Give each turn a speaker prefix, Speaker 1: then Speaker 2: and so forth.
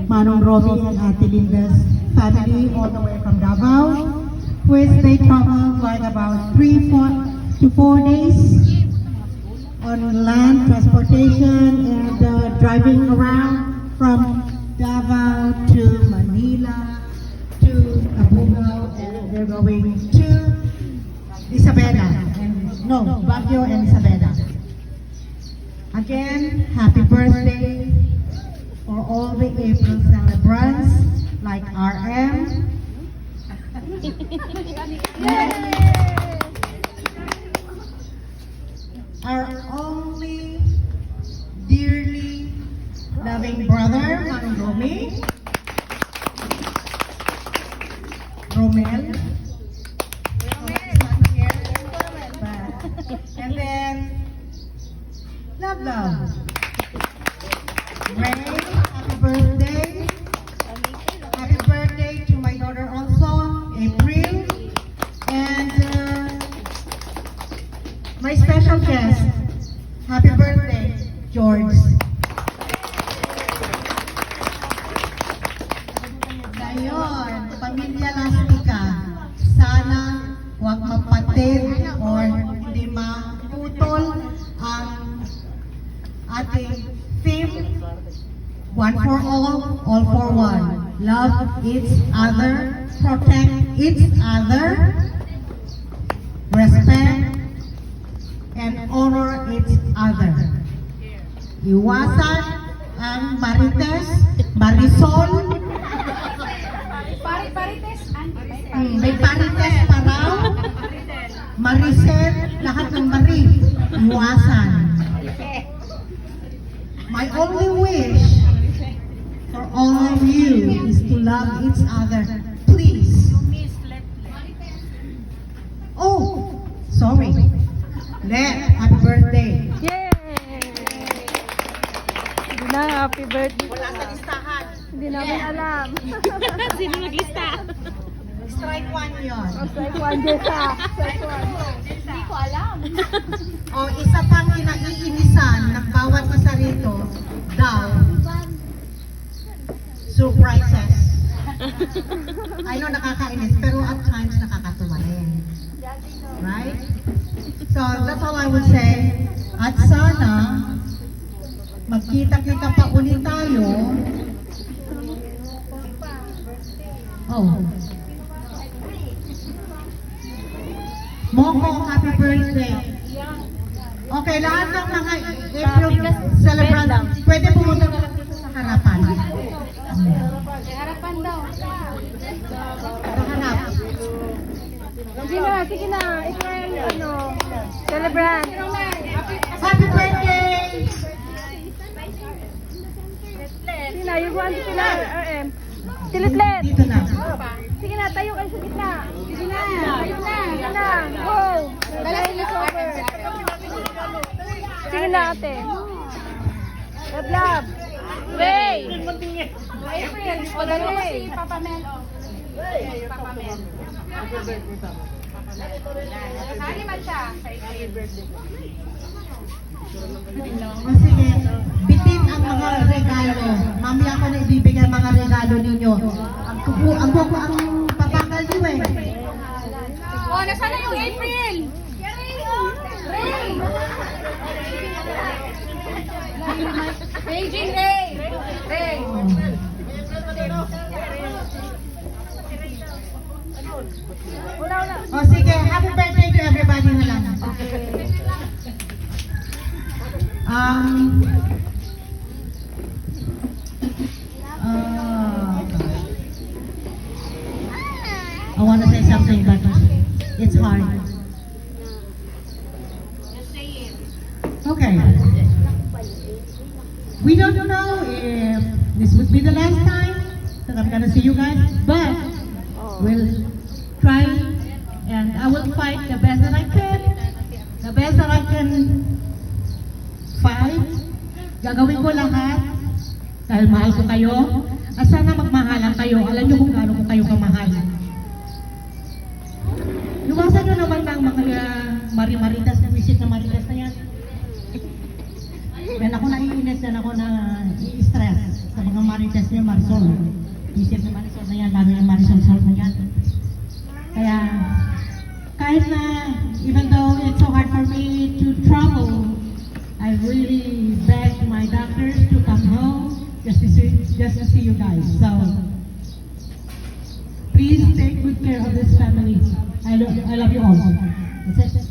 Speaker 1: Manong Romy and Ate Linda's family all the way from Davao, which they traveled like about 4 days on land transportation and driving around from Davao to Manila to Abugao, and they're going to Isabela, Baguio and Isabela. Again, happy birthday for all the April celebrants like RM. Our only dearly loving brother, Manong Romy. Romel. And then, Love. Ray, happy birthday. Happy birthday to my daughter also, April. And my special guest, happy birthday, George. Ngayon, pamilya Lastica, sana huwag mapatid or hindi maputol ang ating theme, one for all for one. Love each other, protect each other, respect and honor each other. Iwasan ang marites, marisol, may parites pa raw, mariset, lahat ng mari, iwasan. My only wish for all of you is to love each other. Please. Oh, sorry. Happy birthday.
Speaker 2: Yay! Hindi na, happy birthday.
Speaker 1: Wala sa listahan.
Speaker 2: Hindi namin alam.
Speaker 3: Sino naglista?
Speaker 1: Strike one yun.
Speaker 2: Strike one, Jessa. Strike one.
Speaker 3: Hindi ko alam.
Speaker 1: O isa pang kinaiinisan ng bawat isa rito daw, surprises. I know nakakainis, pero at times nakakatuwa rin. Right? So that's all I would say. At sana, magkita-kita pa ulit tayo. Oh. Moko, happy birthday. Okay, lahat ng mga April celebrant, pwede pumunta na lang dito sa harapan.
Speaker 3: Harapan daw.
Speaker 1: Sa harap.
Speaker 2: Sige na. Israel, celebrant.
Speaker 1: Happy birthday!
Speaker 2: Sige na, you go on to RM. Tilislet.
Speaker 1: Dito na.
Speaker 2: Sige na, tayo kayo sa gitna. Sige na, go. Over. Sige na, ate. Love. Ray.
Speaker 3: April, pagano mo si Papa Mel. Papa Mel. Sali man siya.
Speaker 1: O sige, bitin ang mga regalo. Mamaya ko na ibibigay ang mga regalo ninyo. Ang papagal niyo eh.
Speaker 3: Oh, nasaan na yung April? Ray! Beijing Ray! Ray!
Speaker 2: Wala.
Speaker 1: O sige, happy birthday to everybody na lang. I want to say something, but it's hard. Okay. We don't know if this would be the last time that I'm gonna see you guys, but we'll try and I will fight the best that I can. The best that I can fight. Gagawin ko lahat dahil mahal ko kayo. At sana magmahalan kayo. Alam niyo kung gaano ko kayo kamahal. Luwasan nyo naman ng mga marimaritas na visit na maritas na yan. Yan ako naiinis, yan ako na i-stress sa mga nung marites niyo, Marisol. Isip ni Marisol na yan, lalo yung Marisol Sol na yan. Kaya, kahit na, even though it's so hard for me to travel, I really beg my doctors to come home just to see you guys. So, please take good care of this family. I love you all. That's it.